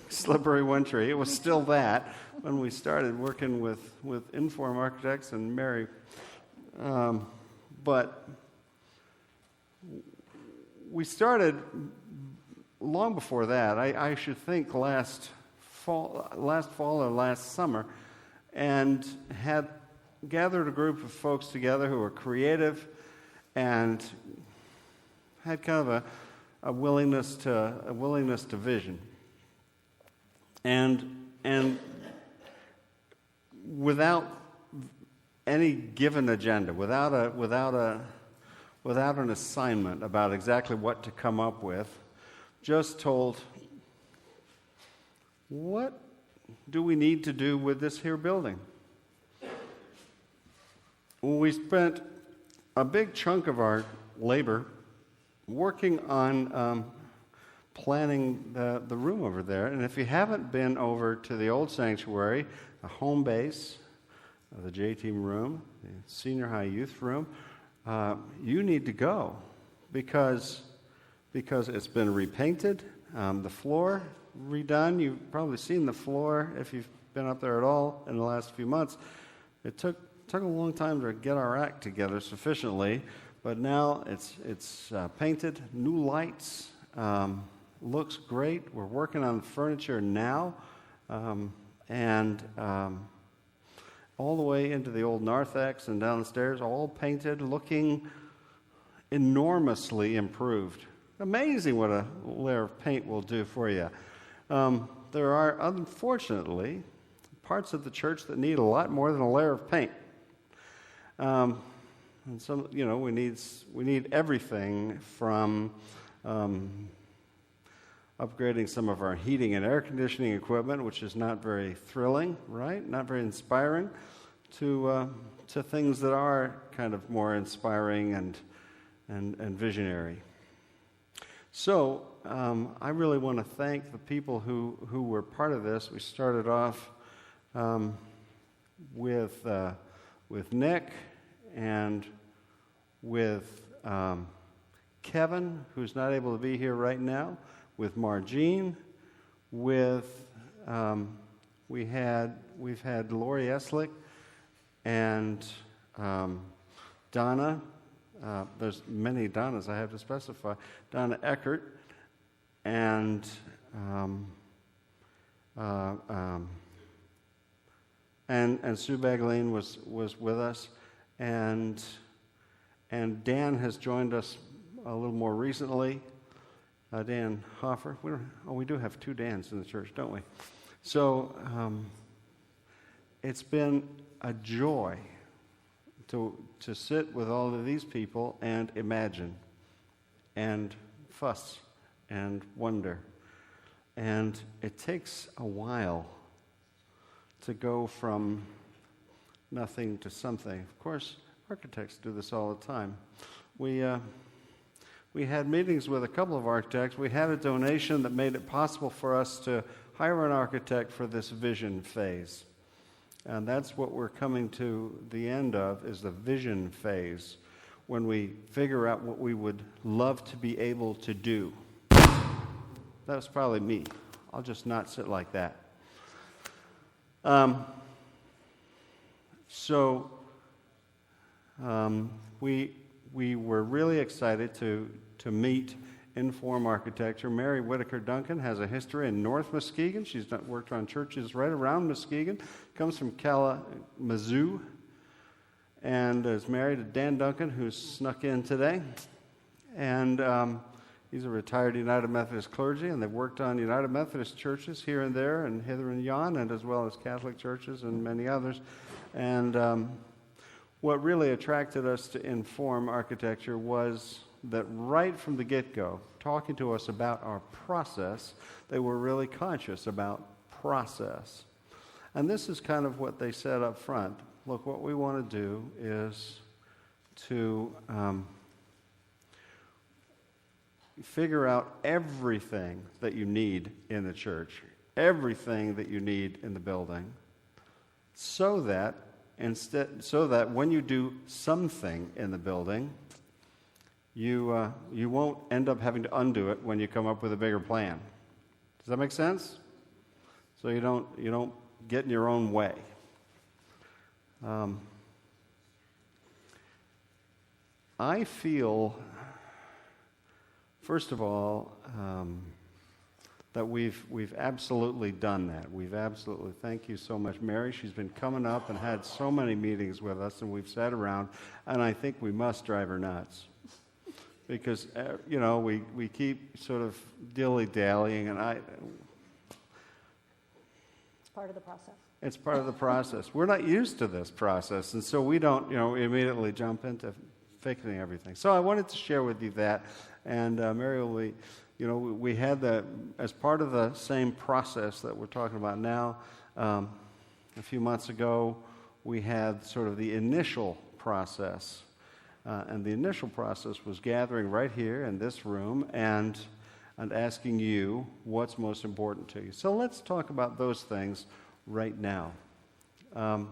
Slippery One Tree. It was still that when we started working with Inform Architects and Mary. But we started long before that. I should think last fall or last summer, and had gathered a group of folks together who were creative and had kind of a willingness to vision, and without any given agenda, without an assignment about exactly what to come up with, just told, what do we need to do with this here building? We spent a big chunk of our labor working on planning the room over there. And if you haven't been over to the old sanctuary, the home base, the J-Team room, the senior high youth room, you need to go because it's been repainted, the floor redone. You've probably seen the floor if you've been up there at all in the last few months. It took a long time to get our act together sufficiently, but now it's painted, new lights, looks great. We're working on the furniture now, and all the way into the old narthex and down the stairs, all painted, looking enormously improved. Amazing what a layer of paint will do for you. There are, unfortunately, parts of the church that need a lot more than a layer of paint. And some, we need everything from upgrading some of our heating and air conditioning equipment, which is not very thrilling, right? Not very inspiring, to things that are kind of more inspiring and visionary. So I really want to thank the people who were part of this. We started off with Nick and with Kevin, who's not able to be here right now, with Margene, with we've had Lori Eslick and Donna. There's many Donnas I have to specify. Donna Eckert and Sue Bagleen was with us, and Dan has joined us a little more recently. Dan Hoffer. We do have two Dans in the church, don't we? So it's been a joy to sit with all of these people and imagine and fuss and wonder. And it takes a while to go from nothing to something. Of course, architects do this all the time. We had meetings with a couple of architects. We had a donation that made it possible for us to hire an architect for this vision phase. And that's what we're coming to the end of, is the vision phase, when we figure out what we would love to be able to do. That was probably me. I'll just not sit like that. We were really excited to meet Inform Architecture. Mary Whitaker Duncan has a history in North Muskegon. She's worked on churches right around Muskegon. Comes from Kalamazoo, and is married to Dan Duncan, who's snuck in today. And he's a retired United Methodist clergy, and they've worked on United Methodist churches here and there, and hither and yon, and as well as Catholic churches and many others. And what really attracted us to Inform Architecture was that right from the get-go, talking to us about our process, they were really conscious about process. And this is kind of what they said up front. Look, what we want to do is to figure out everything that you need in the church, everything that you need in the building, so that when you do something in the building, you won't end up having to undo it when you come up with a bigger plan. Does that make sense? so you don't get in your own way. I feel, first of all, that we've absolutely done that. Thank you so much, Mary. She's been coming up and had so many meetings with us, and we've sat around, and I think we must drive her nuts. Because, we keep sort of dilly-dallying, and It's part of the process. It's part of the process. We're not used to this process, and so we don't, immediately jump into fixing everything. So I wanted to share with you that, and Mary will be, we had that as part of the same process that we're talking about now. A few months ago, we had sort of the initial process, and the initial process was gathering right here in this room and asking you what's most important to you. So let's talk about those things right now. So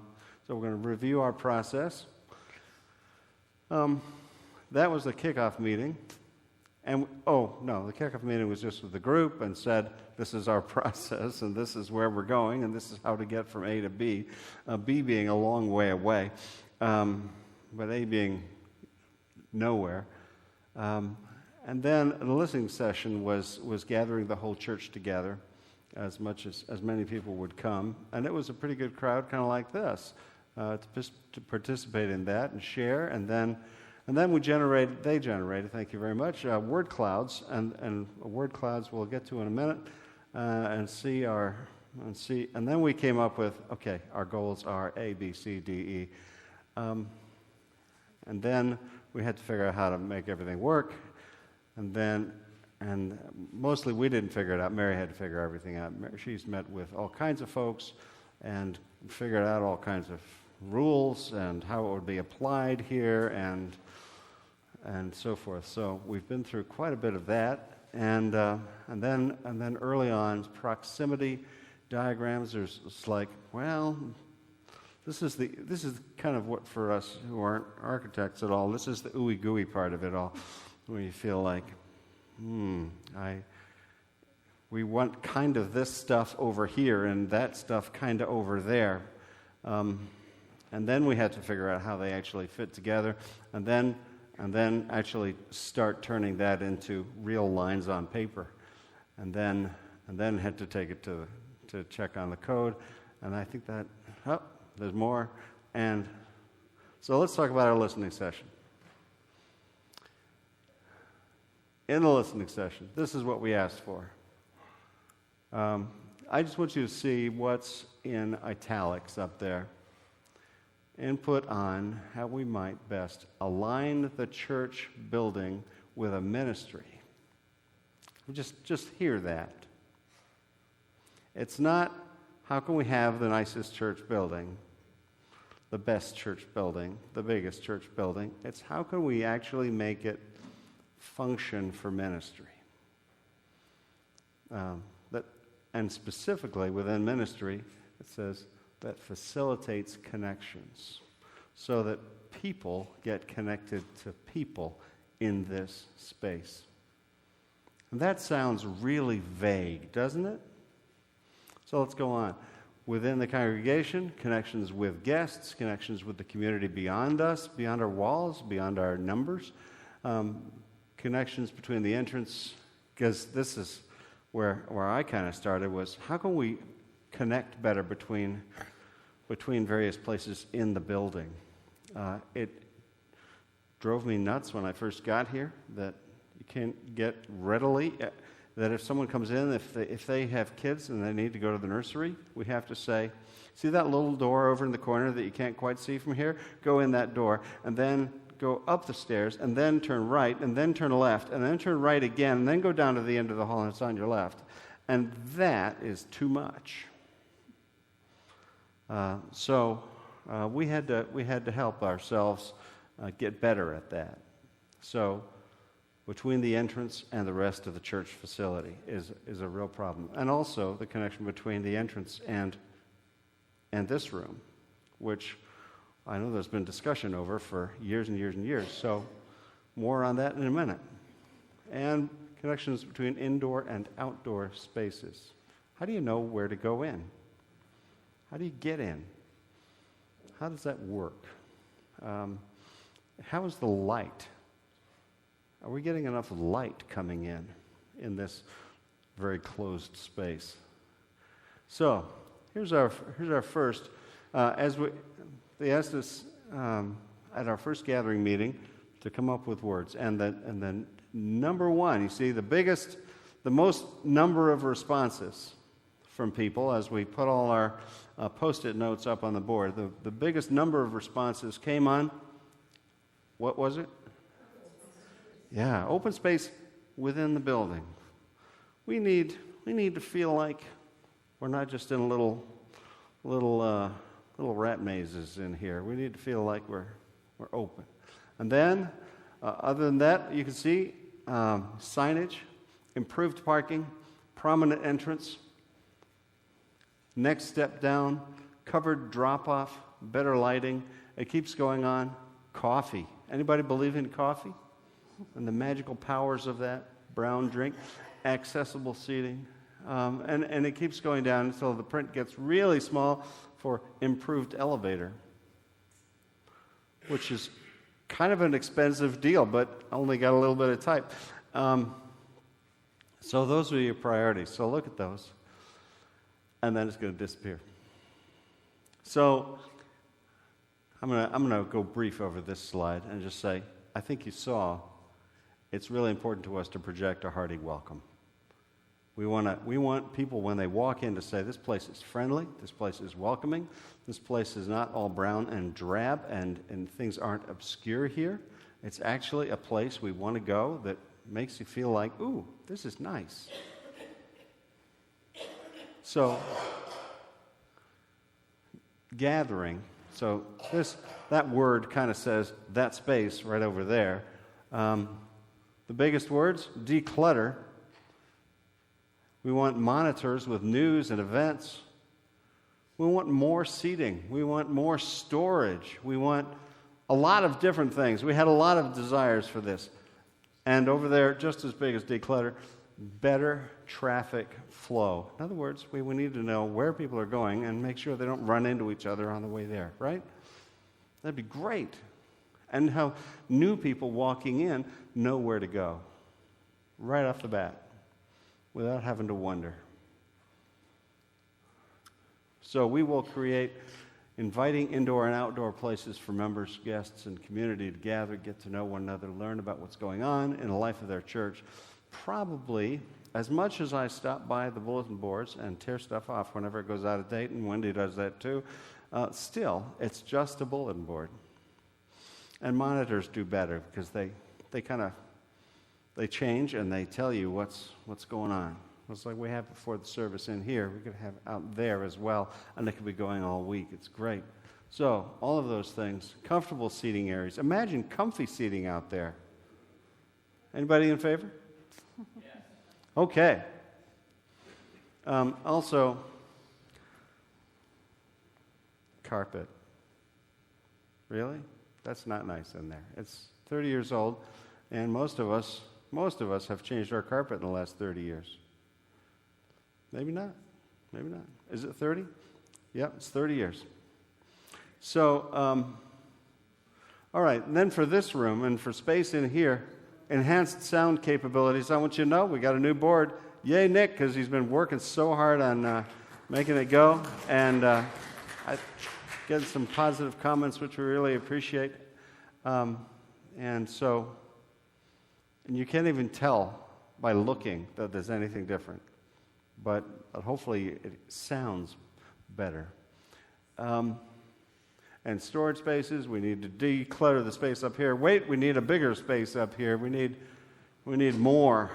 we're going to review our process. That was the kickoff meeting. And, the kickoff meeting was just with the group and said, this is our process, and this is where we're going, and this is how to get from A to B, B being a long way away, but A being nowhere. And then the listening session was gathering the whole church together, as many people would come, and it was a pretty good crowd, kind of like this, to participate in that and share, and then they generated, thank you very much, word clouds, and word clouds we'll get to in a minute, and then we came up with, okay, our goals are A, B, C, D, E, and then we had to figure out how to make everything work, and mostly we didn't figure it out. Mary had to figure everything out. She's met with all kinds of folks and figured out all kinds of rules and how it would be applied here and so forth. So we've been through quite a bit of that, and then early on, proximity diagrams. It's like, well, this is kind of what for us who aren't architects at all. This is the ooey gooey part of it all, where you feel like, we want kind of this stuff over here and that stuff kind of over there. And then we had to figure out how they actually fit together, and then actually start turning that into real lines on paper, and then had to take it to check on the code. And I think that there's more. And so let's talk about our listening session. In the listening session, this is what we asked for. I just want you to see what's in italics up there. Input on how we might best align the church building with a ministry. Just hear that. It's not how can we have the nicest church building, the best church building, the biggest church building. It's how can we actually make it function for ministry. And specifically within ministry, it says that facilitates connections so that people get connected to people in this space. And that sounds really vague, doesn't it? So let's go on. Within the congregation, connections with guests, connections with the community beyond us, beyond our walls, beyond our numbers, connections between the entrance, because this is where I kind of started, was how can we connect better between various places in the building. It drove me nuts when I first got here that you can't get readily, that if someone comes in, if they have kids and they need to go to the nursery, we have to say, see that little door over in the corner that you can't quite see from here? Go in that door, and then go up the stairs, and then turn right, and then turn left, and then turn right again, and then go down to the end of the hall, and it's on your left. And that is too much. So we had to help ourselves get better at that. So between the entrance and the rest of the church facility is a real problem. And also the connection between the entrance and this room, which I know there's been discussion over for years and years and years. So more on that in a minute. And connections between indoor and outdoor spaces. How do you know where to go in? How do you get in? How does that work? How is the light? Are we getting enough light coming in this very closed space? So here's our first. They asked us at our first gathering meeting to come up with words, and then number one, you see the most number of responses from people as we put all our Post-it notes up on the board. The biggest number of responses came on, what was it? Yeah, open space within the building. We need to feel like we're not just in little rat mazes in here. We need to feel like we're open. And then, other than that, you can see signage, improved parking, prominent entrance. Next step down, covered drop-off, better lighting. It keeps going on. Coffee. Anybody believe in coffee and the magical powers of that brown drink? Accessible seating. And it keeps going down until the print gets really small for improved elevator, which is kind of an expensive deal, but only got a little bit of type. So those are your priorities. So look at those. And then it's going to disappear. So I'm going to go brief over this slide and just say, I think you saw, it's really important to us to project a hearty welcome. We want people when they walk in to say, this place is friendly, this place is welcoming, this place is not all brown and drab, and things aren't obscure here. It's actually a place we want to go that makes you feel like, ooh, this is nice. So, gathering. So that word kind of says that space right over there. The biggest words, declutter. We want monitors with news and events. We want more seating. We want more storage. We want a lot of different things. We had a lot of desires for this. And over there, just as big as declutter, better traffic flow. In other words, we need to know where people are going and make sure they don't run into each other on the way there, right? That'd be great. And how new people walking in know where to go right off the bat without having to wonder. So we will create inviting indoor and outdoor places for members, guests, and community to gather, get to know one another, learn about what's going on in the life of their church. Probably, as much as I stop by the bulletin boards and tear stuff off whenever it goes out of date, and Wendy does that too, still, it's just a bulletin board. And monitors do better because they change and they tell you what's going on. It's like we have before the service in here. We could have out there as well, and it could be going all week. It's great. So all of those things, comfortable seating areas. Imagine comfy seating out there. Anybody in favor? Yes. Okay. Also, carpet. Really? That's not nice in there. It's 30 years old, and most of us have changed our carpet in the last 30 years. Maybe not. Maybe not. Is it 30? Yep, it's 30 years. So, all right. And then for this room and for space in here, enhanced sound capabilities. I want you to know we got a new board. Yay, Nick, because he's been working so hard on making it go. And I get some positive comments, which we really appreciate. And you can't even tell by looking that there's anything different. But hopefully it sounds better. And storage spaces, we need to declutter the space up here. Wait, we need a bigger space up here. We need more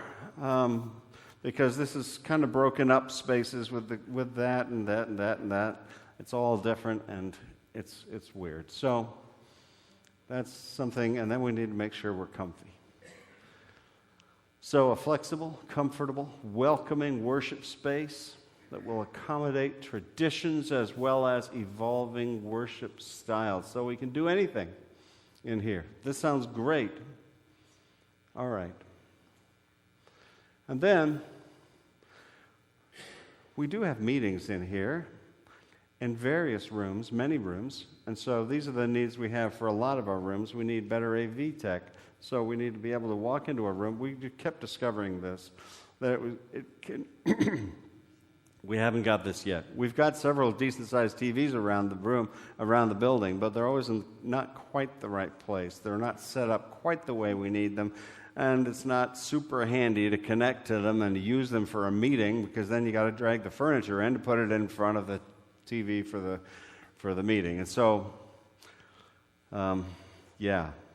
because this is kind of broken up spaces with that and that and that and that. It's all different and it's weird. So that's something, and then we need to make sure we're comfy. So a flexible, comfortable, welcoming worship space that will accommodate traditions as well as evolving worship styles. So we can do anything in here. This sounds great. All right. And then we do have meetings in here in various rooms, many rooms, and so these are the needs we have for a lot of our rooms. We need better AV tech, so we need to be able to walk into a room. We kept discovering this, that we haven't got this yet. We've got several decent-sized TVs around the room, around the building, but they're always in not quite the right place. They're not set up quite the way we need them, and it's not super handy to connect to them and to use them for a meeting, because then you got to drag the furniture in to put it in front of the TV for the meeting. And so,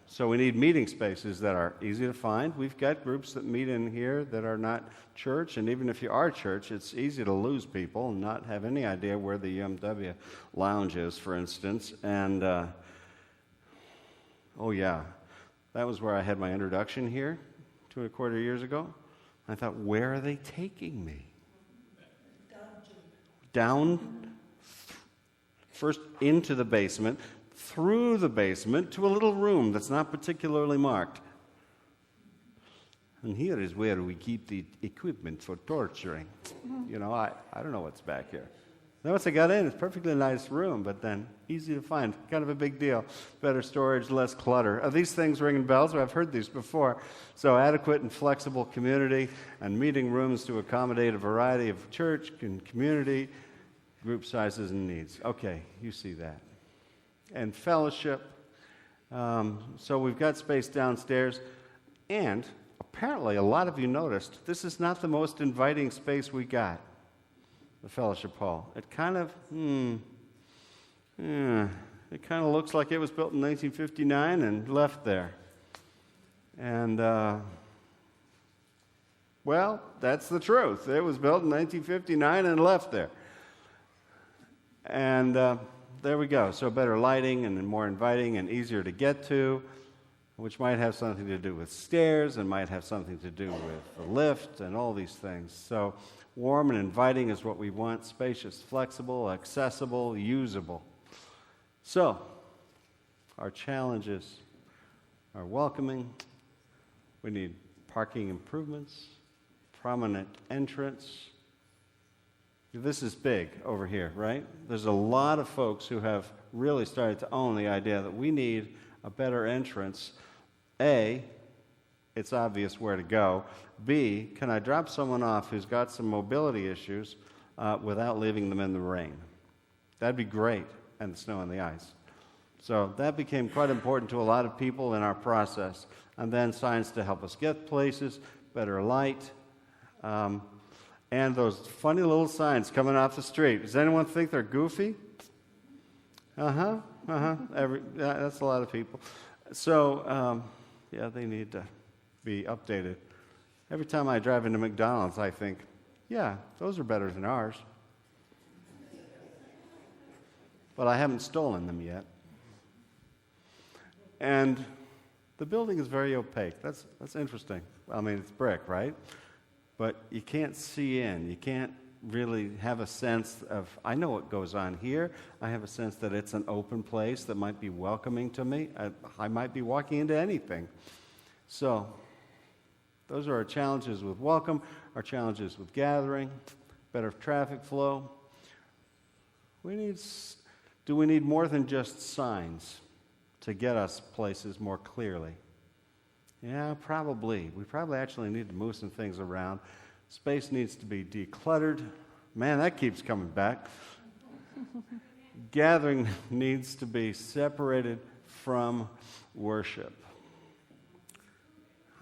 so we need meeting spaces that are easy to find. We've got groups that meet in here that are not church, and even if you are church, it's easy to lose people and not have any idea where the UMW lounge is, for instance. And, that was where I had my introduction here 2.25 years ago. I thought, where are they taking me? Down, first into the basement, through the basement to a little room that's not particularly marked. And here is where we keep the equipment for torturing. You know, I don't know what's back here. Then once I got in, it's a perfectly nice room, but then easy to find. Kind of a big deal. Better storage, less clutter. Are these things ringing bells? I've heard these before. So adequate and flexible community and meeting rooms to accommodate a variety of church and community, group sizes and needs. Okay, you see that. And fellowship. So we've got space downstairs. And apparently a lot of you noticed this is not the most inviting space we got, the fellowship hall. It kind of, looks like it was built in 1959 and left there. And, well, that's the truth. It was built in 1959 and left there. And there we go. So better lighting and more inviting and easier to get to, which might have something to do with stairs and might have something to do with the lift and all these things. So warm and inviting is what we want. Spacious, flexible, accessible, usable. So our challenges are welcoming. We need parking improvements, prominent entrance. This is big over here, right? There's a lot of folks who have really started to own the idea that we need a better entrance. A, it's obvious where to go. B, can I drop someone off who's got some mobility issues without leaving them in the rain? That'd be great, and the snow and the ice. So that became quite important to a lot of people in our process. And then signs to help us get places, better light, and those funny little signs coming off the street. Does anyone think they're goofy? That's a lot of people. So, they need to be updated. Every time I drive into McDonald's, I think, yeah, those are better than ours. But I haven't stolen them yet. And the building is very opaque. That's interesting. I mean, it's brick, right? But you can't see in. You can't really have a sense of, I know what goes on here. I have a sense that it's an open place that might be welcoming to me. I might be walking into anything. So those are our challenges with welcome, our challenges with gathering, better traffic flow. Do we need more than just signs to get us places more clearly? Yeah, probably. We probably actually need to move some things around. Space needs to be decluttered. Man, that keeps coming back. Gathering needs to be separated from worship.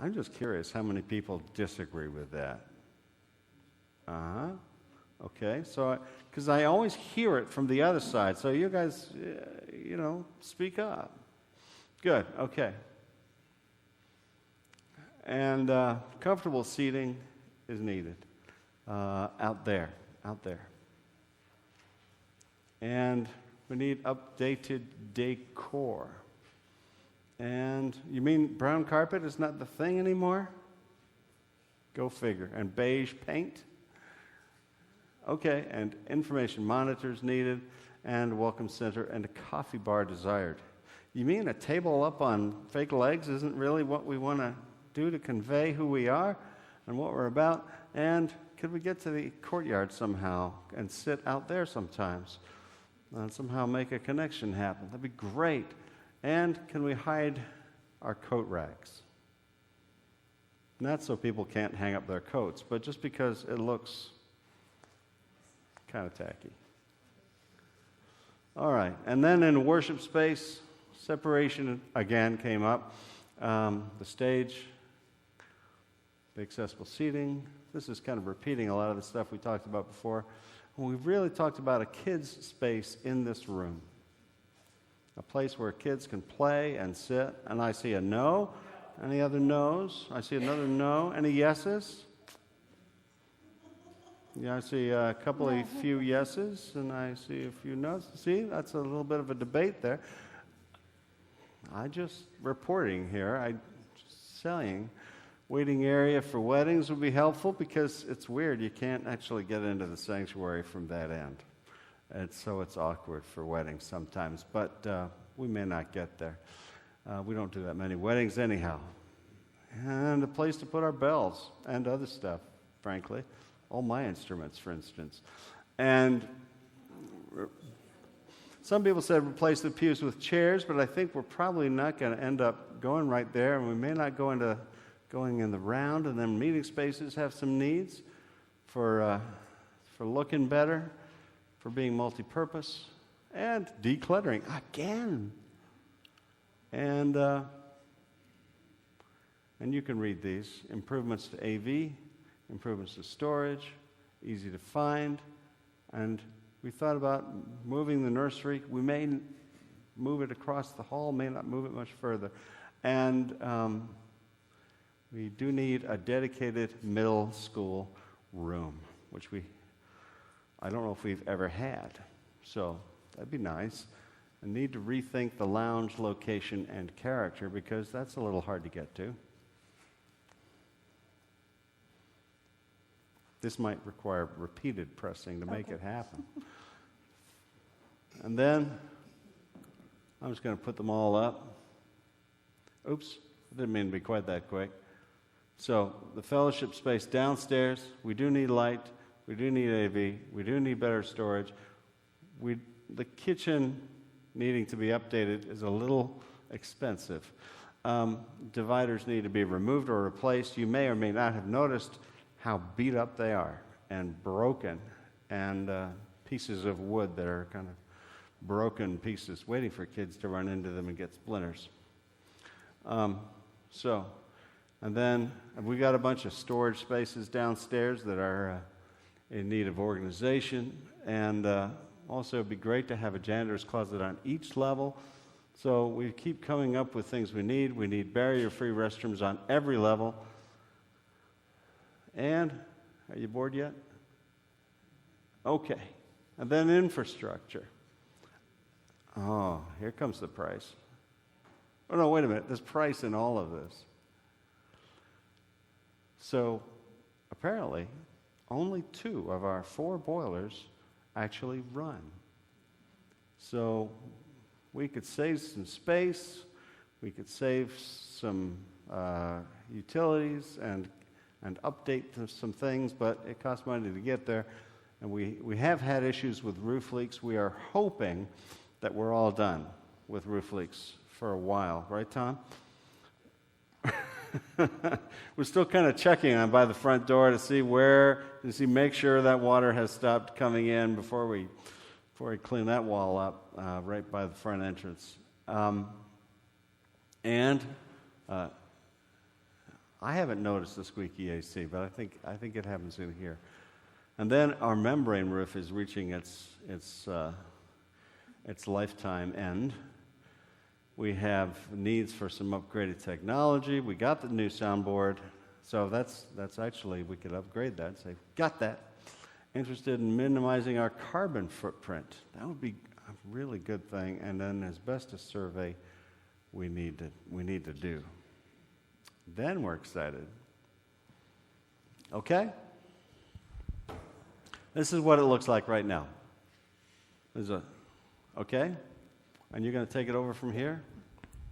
I'm just curious how many people disagree with that. Okay, so, because I always hear it from the other side, so you guys, speak up. Good, okay. And comfortable seating is needed out there. And we need updated decor. And you mean brown carpet is not the thing anymore? Go figure. And beige paint? Okay, and information monitors needed, and a welcome center, and a coffee bar desired. You mean a table up on fake legs isn't really what we want to do to convey who we are and what we're about? And could we get to the courtyard somehow and sit out there sometimes and somehow make a connection happen? That'd be great. And can we hide our coat racks? Not so people can't hang up their coats, but just because it looks kind of tacky. All right, and then in worship space, separation again came up. The stage, the accessible seating. This is kind of repeating a lot of the stuff we talked about before. We really talked about a kids' space in this room. A place where kids can play and sit. And I see a no. Any other no's? I see another no. Any yeses? Yeah, I see a couple of few yeses, and I see a few no's. See, that's a little bit of a debate there. I just reporting here. I just saying, waiting area for weddings would be helpful because it's weird. You can't actually get into the sanctuary from that end. And so it's awkward for weddings sometimes, but we may not get there. We don't do that many weddings anyhow. And a place to put our bells and other stuff, frankly. All my instruments, for instance. And some people said replace the pews with chairs, but I think we're probably not going to end up going right there, and we may not going in the round. And then meeting spaces have some needs for looking better, for being multi-purpose, and decluttering again. And you can read these improvements to AV. Improvements to storage, easy to find, and we thought about moving the nursery. We may move it across the hall, may not move it much further. And we do need a dedicated middle school room, which I don't know if we've ever had. So that'd be nice. I need to rethink the lounge location and character because that's a little hard to get to. This might require repeated pressing to make it happen. And then I'm just going to put them all up. Oops, I didn't mean to be quite that quick. So the fellowship space downstairs, we do need light, we do need AV, we do need better storage. The kitchen needing to be updated is a little expensive. Dividers need to be removed or replaced. You may or may not have noticed how beat up they are and broken, and pieces of wood that are kind of broken pieces, waiting for kids to run into them and get splinters. And then we got a bunch of storage spaces downstairs that are in need of organization, and also it'd be great to have a janitor's closet on each level. So we keep coming up with things we need. We need barrier-free restrooms on every level. And, are you bored yet? Okay. And then infrastructure. Oh, here comes the price. Oh, no, wait a minute. There's price in all of this. So, apparently, only 2 of our 4 boilers actually run. So, we could save some space, we could save some utilities and update some things, but it costs money to get there. And we have had issues with roof leaks. We are hoping that we're all done with roof leaks for a while. Right, Tom? We're still kind of checking on by the front door to make sure that water has stopped coming in before we clean that wall up right by the front entrance. I haven't noticed the squeaky AC, but I think it happens in here. And then our membrane roof is reaching its lifetime end. We have needs for some upgraded technology. We got the new soundboard, so that's actually, we could upgrade that and say, got that. Interested in minimizing our carbon footprint. That would be a really good thing. And then asbestos survey we need to do. Then we're excited. Okay? This is what it looks like right now. Okay? And you're going to take it over from here?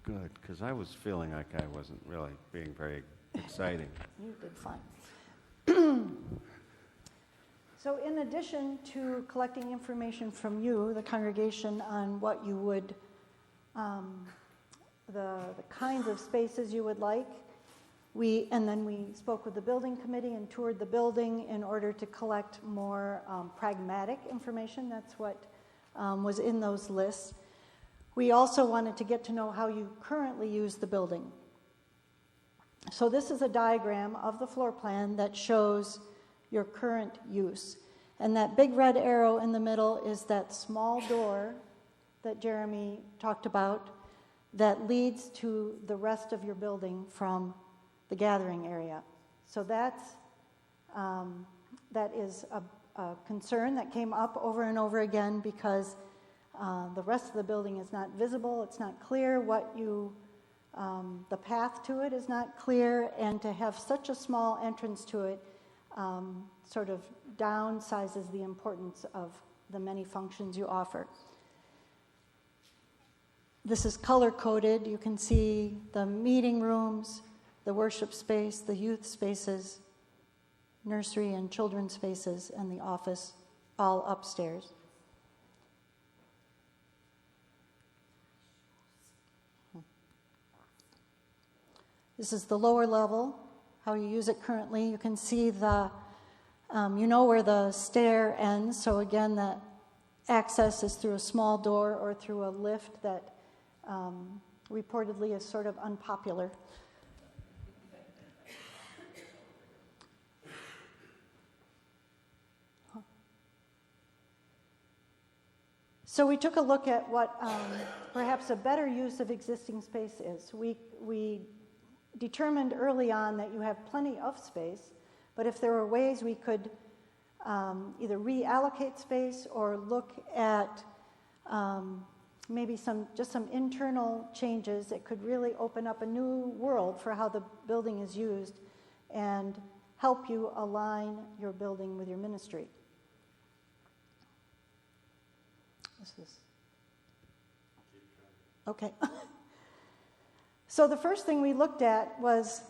Good, because I was feeling like I wasn't really being very exciting. You did fine. So in addition to collecting information from you, the congregation, on what you would, the kinds of spaces you would like, and then we spoke with the building committee and toured the building in order to collect more pragmatic information. That's what was in those lists. We also wanted to get to know how you currently use the building. So this is a diagram of the floor plan that shows your current use. And that big red arrow in the middle is that small door that Jeremy talked about that leads to the rest of your building from the gathering area. So that is a concern that came up over and over again because the rest of the building is not visible, it's not clear the path to it is not clear, and to have such a small entrance to it sort of downsizes the importance of the many functions you offer. This is color-coded. You can see the meeting rooms, the worship space, the youth spaces, nursery and children's spaces, and the office, all upstairs. This is the lower level, how you use it currently. You can see you know where the stair ends, so again, that access is through a small door or through a lift that reportedly is sort of unpopular. So we took a look at what perhaps a better use of existing space is. We determined early on that you have plenty of space, but if there were ways we could either reallocate space or look at maybe some internal changes, it could really open up a new world for how the building is used and help you align your building with your ministry. Okay. So the first thing we looked at was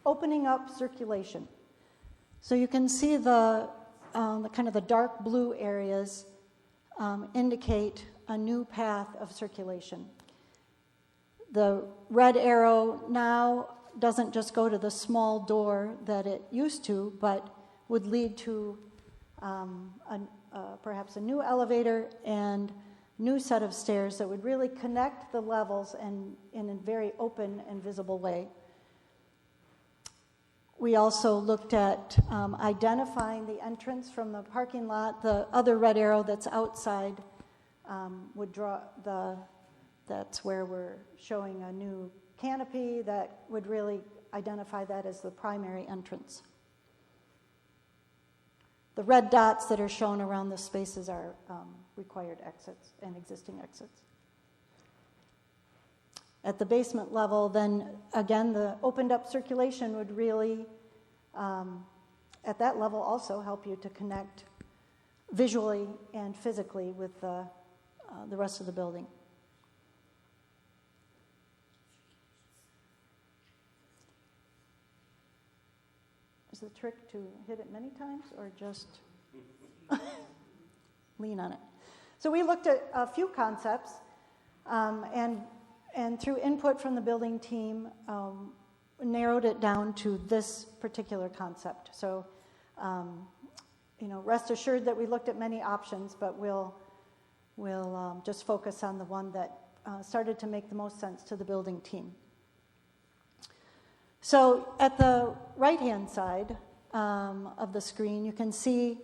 opening up circulation. So you can see the kind of the dark blue areas indicate a new path of circulation. The red arrow now doesn't just go to the small door that it used to, but would lead to perhaps a new elevator and new set of stairs that would really connect the levels and in a very open and visible way. We also looked at identifying the entrance from the parking lot. The other red arrow that's outside would draw that's where we're showing a new canopy that would really identify that as the primary entrance. The red dots that are shown around the spaces are required exits and existing exits. At the basement level, then again, the opened up circulation would really, at that level also, help you to connect visually and physically with the rest of the building. Is the trick to hit it many times or just lean on it? So we looked at a few concepts, and through input from the building team, narrowed it down to this particular concept. So, rest assured that we looked at many options, but we'll just focus on the one that started to make the most sense to the building team. So at the right-hand side of the screen, you can see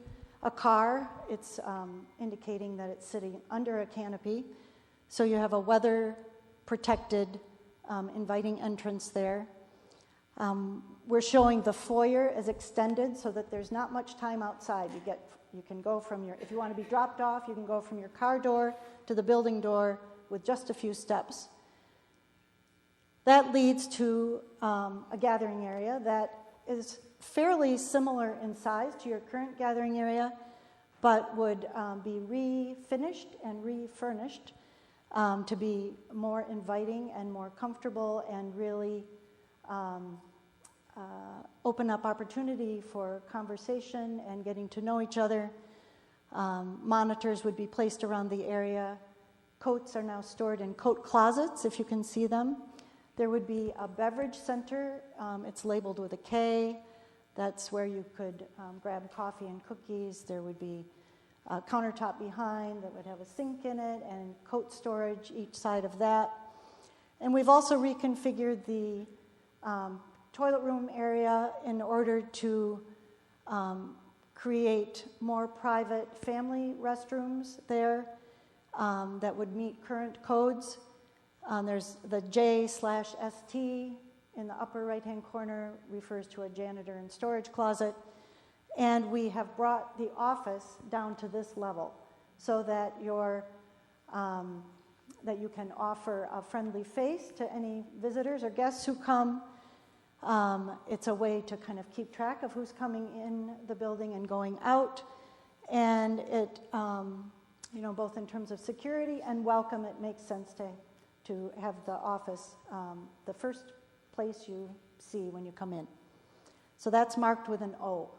a car. It's indicating that it's sitting under a canopy. So you have a weather-protected, inviting entrance there. We're showing the foyer as extended so that there's not much time outside. You can go from if you want to be dropped off, you can go from your car door to the building door with just a few steps. That leads to a gathering area that is fairly similar in size to your current gathering area, but would be refinished and refurnished to be more inviting and more comfortable and really open up opportunity for conversation and getting to know each other. Monitors would be placed around the area. Coats are now stored in coat closets, if you can see them. There would be a beverage center. It's labeled with a K. That's where you could grab coffee and cookies. There would be a countertop behind that would have a sink in it and coat storage each side of that. And we've also reconfigured the toilet room area in order to create more private family restrooms there that would meet current codes. There's the J/ST in the upper right-hand corner refers to a janitor and storage closet. And we have brought the office down to this level so that that you can offer a friendly face to any visitors or guests who come. It's a way to kind of keep track of who's coming in the building and going out. And it, both in terms of security and welcome, it makes sense to have the office the first place you see when you come in. So that's marked with an O.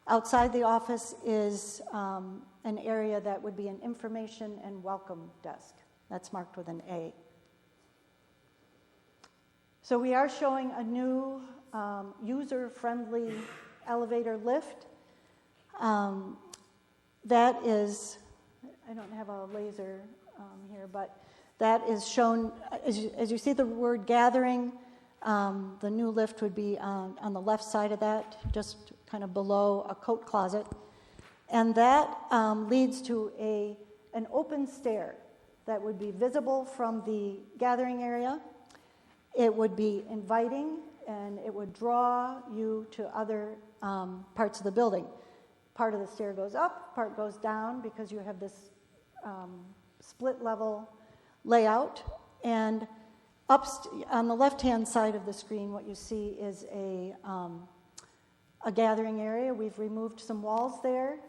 Outside the office is an area that would be an information and welcome desk. That's marked with an A. So we are showing a new user-friendly elevator lift. That is, I don't have a laser here, but that is shown, as you see the word gathering, the new lift would be on the left side of that, just kind of below a coat closet. And that leads to an open stair that would be visible from the gathering area. It would be inviting, and it would draw you to other parts of the building. Part of the stair goes up, part goes down, because you have this split level layout. And on the left-hand side of the screen, what you see is a gathering area. We've removed some walls there.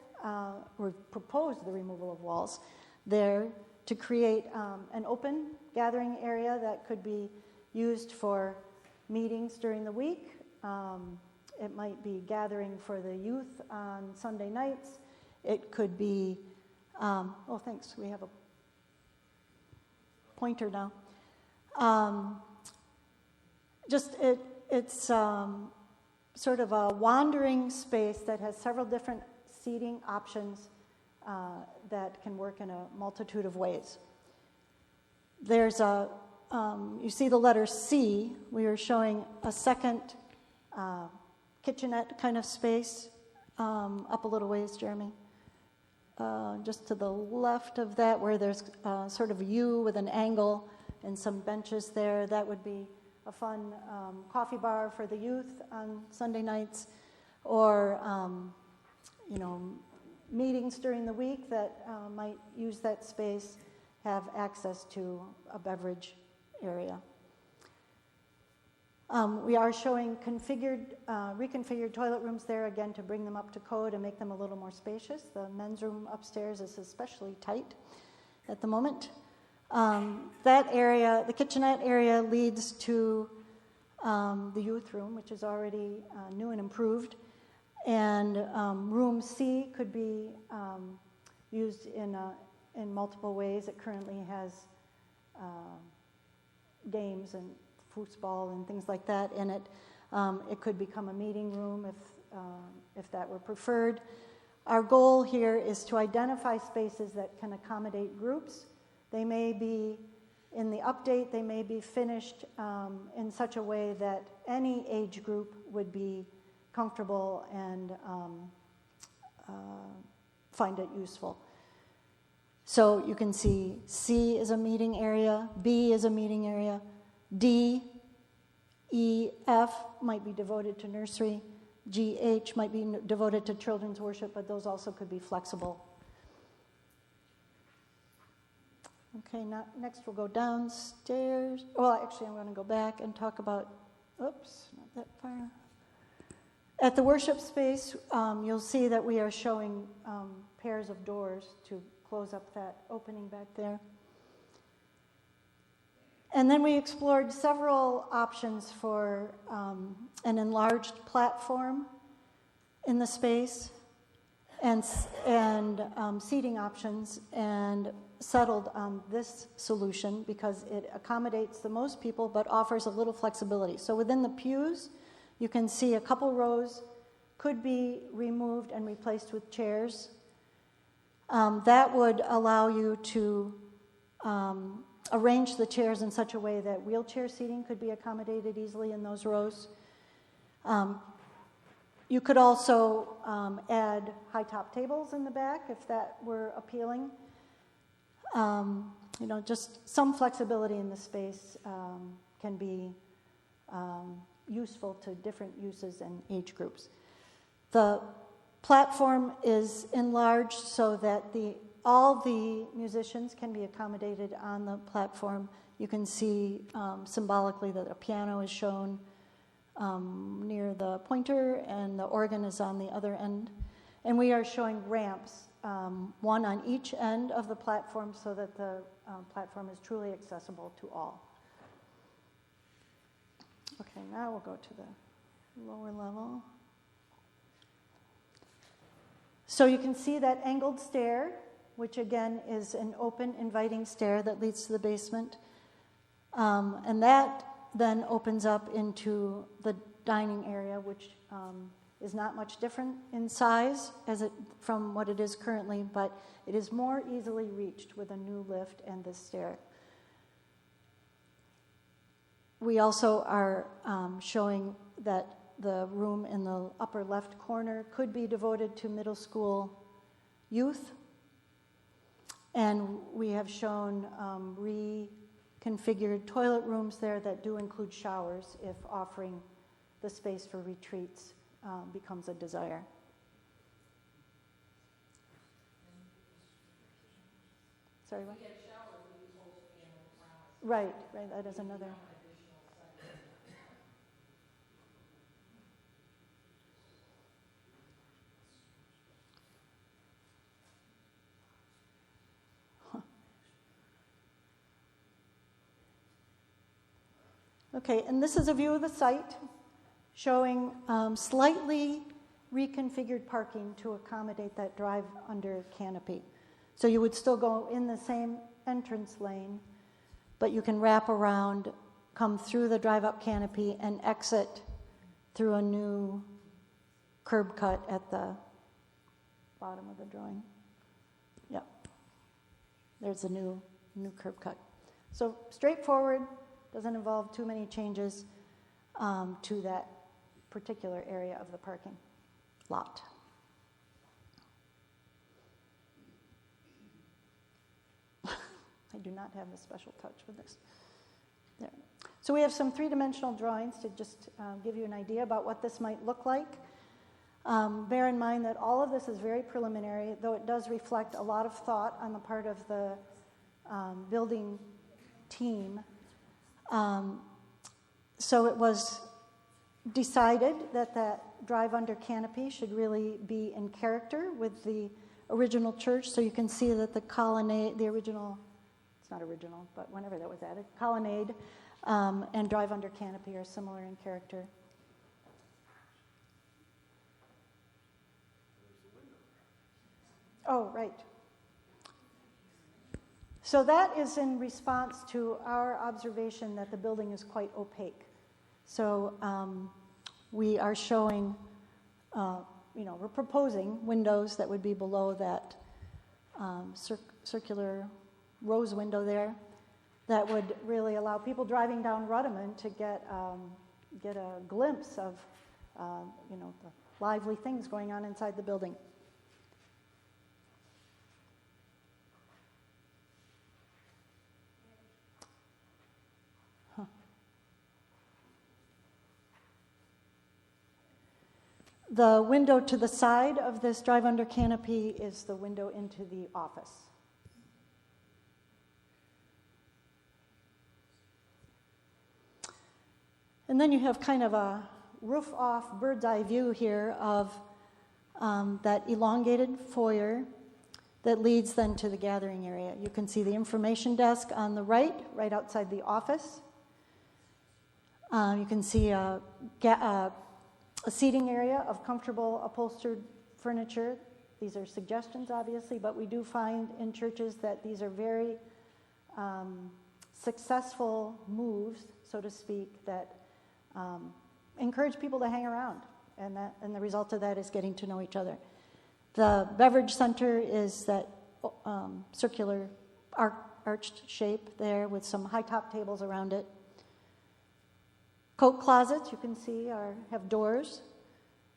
We've proposed the removal of walls there to create an open gathering area that could be used for meetings during the week. It might be gathering for the youth on Sunday nights. It could be, oh, thanks, we have a pointer now. It's sort of a wandering space that has several different seating options that can work in a multitude of ways. There's you see the letter C. We are showing a second kitchenette kind of space up a little ways, Jeremy. Just to the left of that, where there's sort of a U with an angle and some benches there. That would be a fun coffee bar for the youth on Sunday nights, or meetings during the week that might use that space, have access to a beverage area. We are showing reconfigured toilet rooms there, again, to bring them up to code and make them a little more spacious. The men's room upstairs is especially tight at the moment. That area, the kitchenette area, leads to the youth room, which is already new and improved. And room C could be used in multiple ways. It currently has games and foosball and things like that in it. It could become a meeting room if that were preferred. Our goal here is to identify spaces that can accommodate groups. They may be, in the update, they may be finished in such a way that any age group would be comfortable and find it useful. So you can see C is a meeting area, B is a meeting area, D, E, F might be devoted to nursery, G, H might be devoted to children's worship, but those also could be flexible. Okay, next we'll go downstairs. Well, actually, I'm going to go back and talk about, oops, not that far. At the worship space, you'll see that we are showing pairs of doors to close up that opening back there. And then we explored several options for an enlarged platform in the space and seating options, and settled on this solution because it accommodates the most people but offers a little flexibility. So within the pews, you can see a couple rows could be removed and replaced with chairs. That would allow you to arrange the chairs in such a way that wheelchair seating could be accommodated easily in those rows. You could also add high-top tables in the back if that were appealing. Just some flexibility in the space can be useful to different uses and age groups. The platform is enlarged so that all the musicians can be accommodated on the platform. You can see symbolically that a piano is shown near the pointer and the organ is on the other end. And we are showing ramps, one on each end of the platform so that the platform is truly accessible to all. Okay, now we'll go to the lower level. So you can see that angled stair, which again is an open, inviting stair that leads to the basement. And that then opens up into the dining area, which is not much different in size from what it is currently, but it is more easily reached with a new lift and this stair. We also are showing that the room in the upper left corner could be devoted to middle school youth. And we have shown reconfigured toilet rooms there that do include showers if offering the space for retreats becomes a desire. Sorry, what? Right, that is another. Okay, and this is a view of the site showing slightly reconfigured parking to accommodate that drive under canopy. So you would still go in the same entrance lane, but you can wrap around, come through the drive-up canopy, and exit through a new curb cut at the bottom of the drawing. Yep. There's a new curb cut. So straightforward, doesn't involve too many changes to that particular area of the parking lot. I do not have a special touch with this. There. So we have some three-dimensional drawings to just give you an idea about what this might look like. Bear in mind that all of this is very preliminary, though it does reflect a lot of thought on the part of the building team. So it was decided that that drive under canopy should really be in character with the original church. So you can see that the colonnade, the original, it's not original, but whenever that was added, colonnade and drive under canopy are similar in character. Oh, right. So that is in response to our observation that the building is quite opaque. So we are showing, we're proposing windows that would be below that circular rose window there that would really allow people driving down Ruddiman to get a glimpse of, the lively things going on inside the building. The window to the side of this drive under canopy is the window into the office. And then you have kind of a roof-off bird's eye view here of that elongated foyer. that leads then to the gathering area. You can see the information desk on the right outside the office. You can see a seating area of comfortable upholstered furniture. These are suggestions, obviously, but we do find in churches that these are very successful moves, so to speak, that encourage people to hang around, and the result of that is getting to know each other. The beverage center is that circular arched shape there with some high top tables around it. Coat closets, you can see, have doors.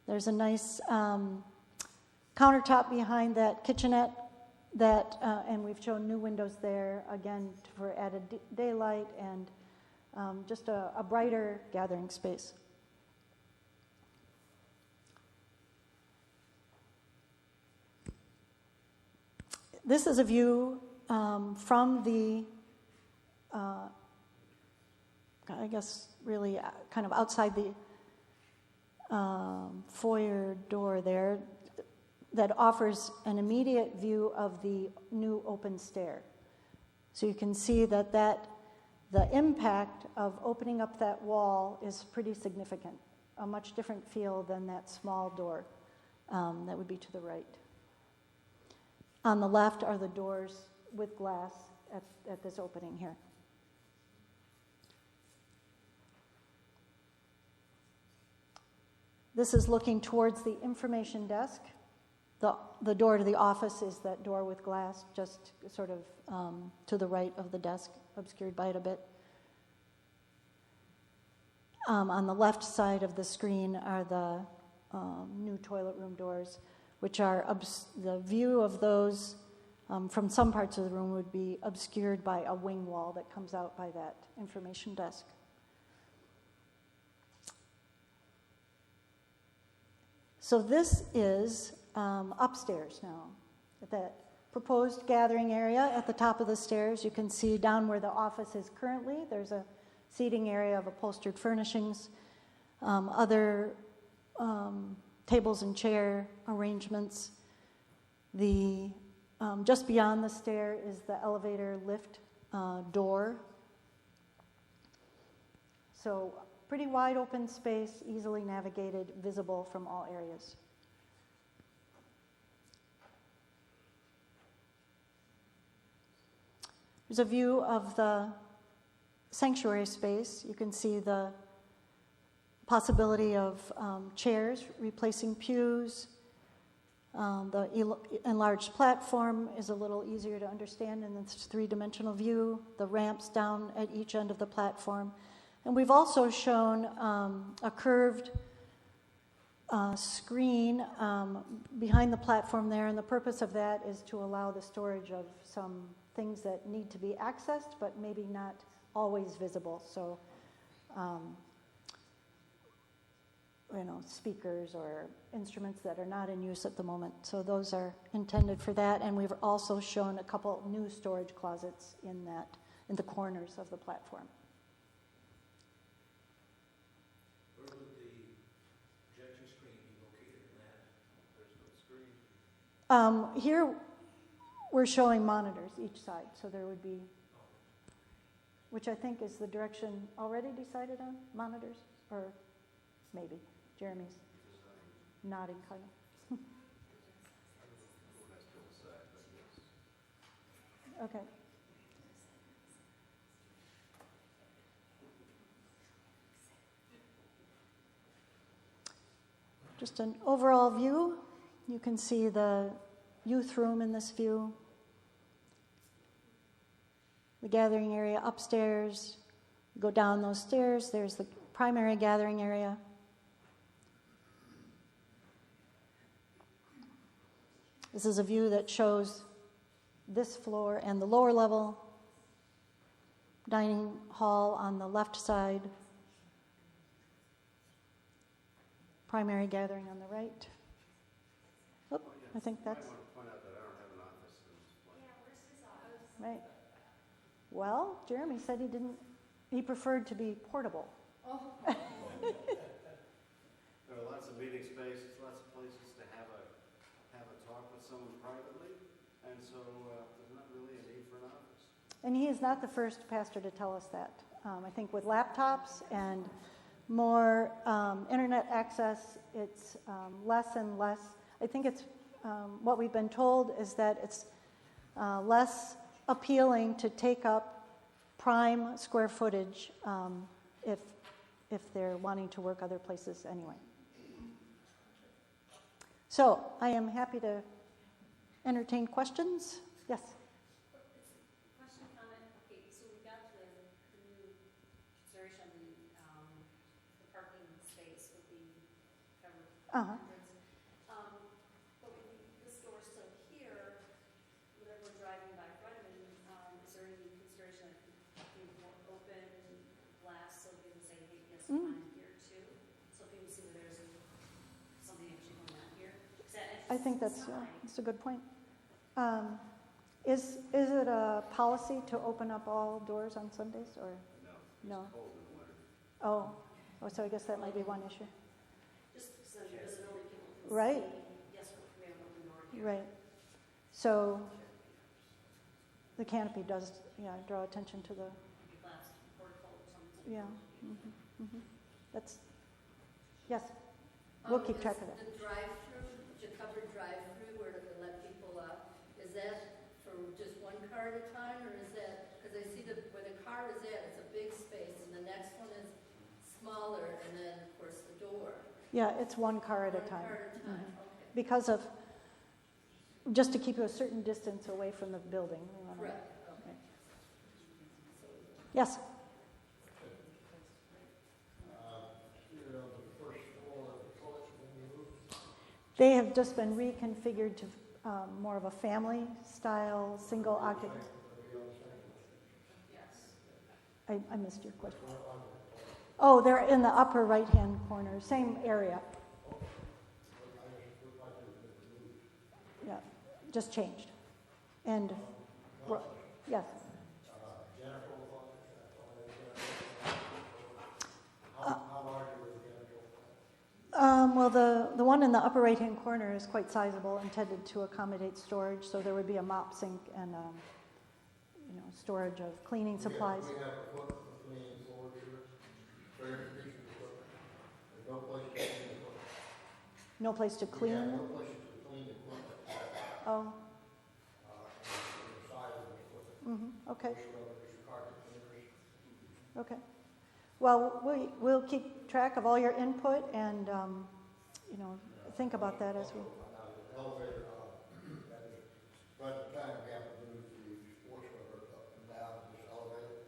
There's a nice countertop behind that kitchenette and we've shown new windows there, again, for added daylight and just a brighter gathering space. This is a view from the, I guess, really kind of outside the foyer door there, that offers an immediate view of the new open stair. So you can see that the impact of opening up that wall is pretty significant, a much different feel than that small door that would be to the right. On the left are the doors with glass at this opening here. This is looking towards the information desk. The door to the office is that door with glass, just sort of to the right of the desk, obscured by it a bit. On the left side of the screen are the new toilet room doors, which are the view of those from some parts of the room would be obscured by a wing wall that comes out by that information desk. So this is upstairs now. That proposed gathering area at the top of the stairs, you can see down where the office is currently, there's a seating area of upholstered furnishings, other tables and chair arrangements. Just beyond the stair is the elevator lift door. So pretty wide open space, easily navigated, visible from all areas. There's a view of the sanctuary space. You can see the possibility of chairs replacing pews. The enlarged platform is a little easier to understand in this three-dimensional view. The ramps down at each end of the platform. And we've also shown a curved screen behind the platform there, and the purpose of that is to allow the storage of some things that need to be accessed, but maybe not always visible. So, speakers or instruments that are not in use at the moment. So those are intended for that, and we've also shown a couple new storage closets in the corners of the platform. Where would the projector screen be located in that? There's no screen. Here we're showing monitors each side, so there would be, which I think is the direction already decided on, monitors, or maybe. Jeremy's nodding kind of. Okay. Just an overall view. You can see the youth room in this view. The gathering area upstairs. Go down those stairs. There's the primary gathering area. This is a view that shows this floor and the lower level. Dining hall on the left side. Primary gathering on the right. Oh, I think that's... I want to point out that I don't have an office in this place. Yeah, where's his office? Right. Well, Jeremy said he preferred to be portable. Oh. There are lots of meeting spaces, lots of places to have a talk with someone privately, And so there's not really a need for an office. And he is not the first pastor to tell us that. I think with laptops and more internet access, it's less and less. I think it's what we've been told is that it's less appealing to take up prime square footage if they're wanting to work other places anyway. So I am happy to entertain questions. Yes? Question, comment. Okay, so we got the new consideration of the parking space with the covered Uh-huh. entrance. But with the store still here, whenever we're driving by front of it, is there any consideration of being more open glass so we can say, hey, yes, I'm here too? So if you can see that there's something actually going on here. 'Cause that I think that's a good point. Is it a policy to open up all doors on Sundays or no? Oh, so I guess that might be one issue. Just so the visibility people can Right. see, yes, we have an open door here. Right. So the canopy does, draw attention to the, Glass portico or something. yeah. That's, yes, we'll keep track of that. The drive-through, the covered drive-through where they let people up, is that for just one car at a time, or is that, because I see where the car is at, it's a big space, and the next one is smaller, and then, of course, the door. Yeah, it's one car at a One time. car at a time, okay. Because of, just to keep you a certain distance away from the building. We wanna- Correct, okay. Yes? They have just been reconfigured to more of a family-style, single occupant. I missed your question. Oh, they're in the upper right-hand corner, same area. Yeah, just changed. And, yes. Well, the one in the upper right-hand corner is quite sizable, intended to accommodate storage, so there would be a mop sink and, storage of cleaning supplies. We have equipment for cleaning floors here, very efficient equipment. There's no place to clean equipment. No place to We have clean? no place to clean equipment, Oh, in the side of the equipment. okay, Bush rubbers, carpet cleaners. okay. Well, we'll keep track of all your input and, think about that as we, Now, the elevator, by the time we have to move the sports rubber up and down this elevator,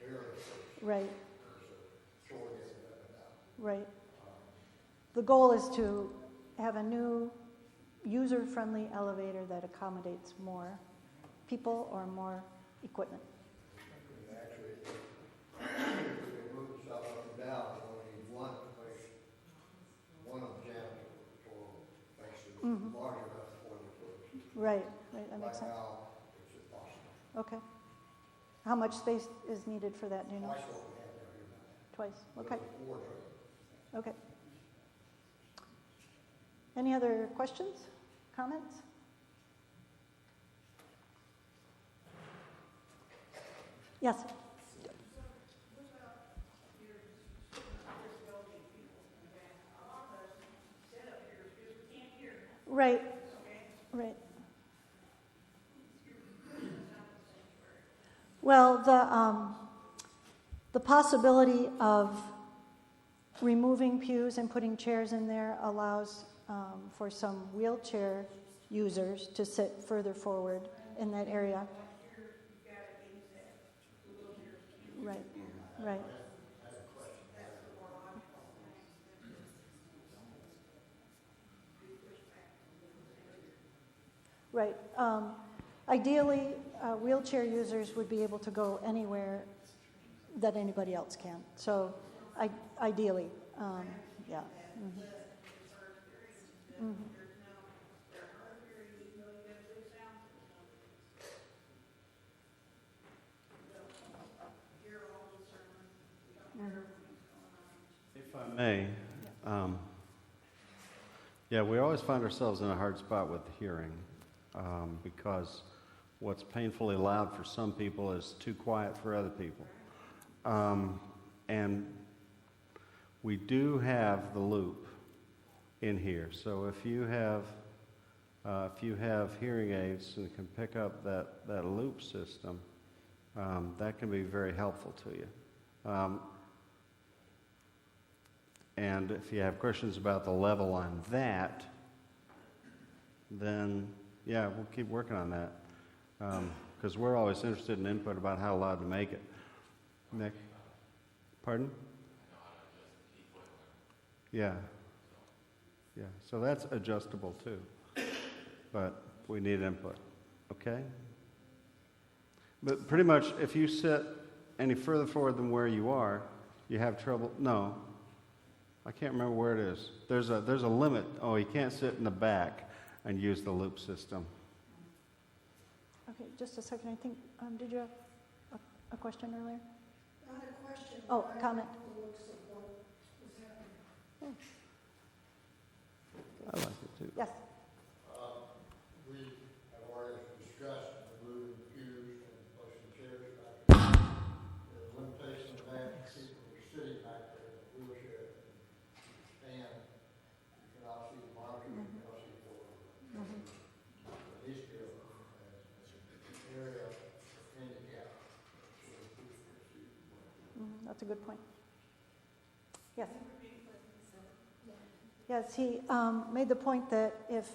barely, right, there's a short end up and down. right. The goal is to have a new user-friendly elevator that accommodates more people or more equipment. And actually, if we move stuff up and down, we only need one place, one of the janitor for, makes it large enough for the equipment. Right, that makes sense. Right now, it's impossible. Okay. How much space is needed for that, do you know? Twice what we have there now. Twice, But okay, it's a wardrobe. okay. Any other questions, comments? Yes? Right, right. Well, the possibility of removing pews and putting chairs in there allows for some wheelchair users to sit further forward in that area. Right, right. Right. Ideally, wheelchair users would be able to go anywhere that anybody else can. So, ideally, yeah. If I may, we always find ourselves in a hard spot with the hearing. because what's painfully loud for some people is too quiet for other people. And we do have the loop in here, so if you have hearing aids and can pick up that loop system, that can be very helpful to you. And if you have questions about the level on that, then yeah, we'll keep working on that, because we're always interested in input about how loud to make it. Nick? Pardon? Yeah. Yeah, so that's adjustable too, but we need input, okay? But pretty much, if you sit any further forward than where you are, you have trouble. No, I can't remember where it is. There's a limit. Oh, you can't sit in the back and use the loop system. Okay, just a second. I think, did you have a question earlier? Not a question. Oh, but I comment. like the looks of what was happening. I like it too. Yes. We have already discussed moving the pews and pushing chairs back. There's a limitation of that, people are sitting back there in a wheelchair and stand. You cannot see the monitor, you cannot see the floor. At least give an area of handicap. So people can see. That's a good point. Yes. Yes, he made the point that if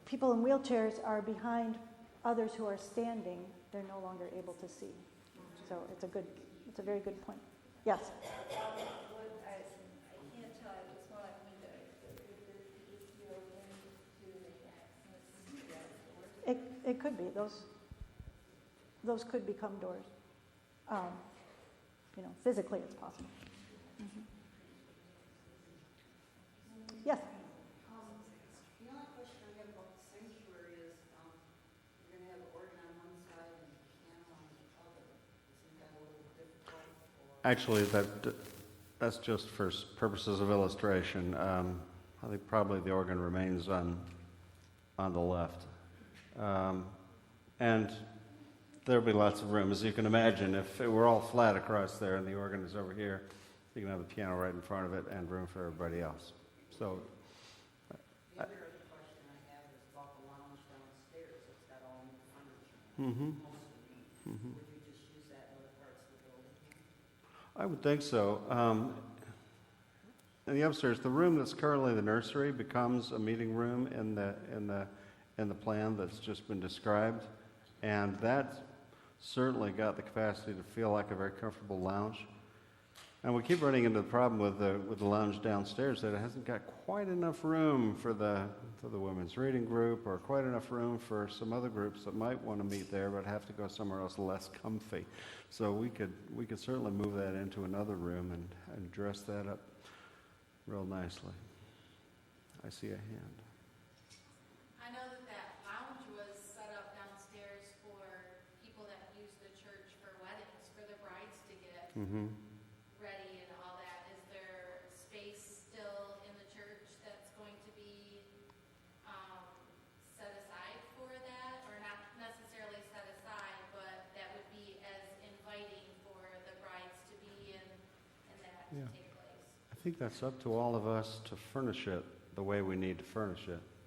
people in wheelchairs are behind others who are standing, they're no longer able to see. So it's a very good point. Yes. I can't tell, I just want to know if It could be. Those could become doors. Physically it's possible. Yes. The only question I have about the sanctuary is, you're going to have an organ on one side and piano on the other. Isn't that a little difficult? Actually, that's just for purposes of illustration. I think probably the organ remains on the left. And there'll be lots of room. As you can imagine, if it were all flat across there and the organ is over here, you can have the piano right in front of it and room for everybody else. So, The other question I have is about the lounge downstairs. It's got all new furniture. mhm. Would you just use that in other parts of the building? I would think so. In the upstairs, the room that's currently the nursery becomes a meeting room in the plan that's just been described, and that certainly got the capacity to feel like a very comfortable lounge. And we keep running into the problem with the lounge downstairs that it hasn't got quite enough room for the women's reading group, or quite enough room for some other groups that might want to meet there but have to go somewhere else less comfy. So we could certainly move that into another room and dress that up real nicely. I see a hand. I know that lounge was set up downstairs for people that use the church for weddings, for the brides to get Mm-hmm. ready and all that. Is there space still in the church that's going to be set aside for that? Or not necessarily set aside, but that would be as inviting for the brides to be in and that Yeah. to take place? I think that's up to all of us to furnish it the way we need to furnish it.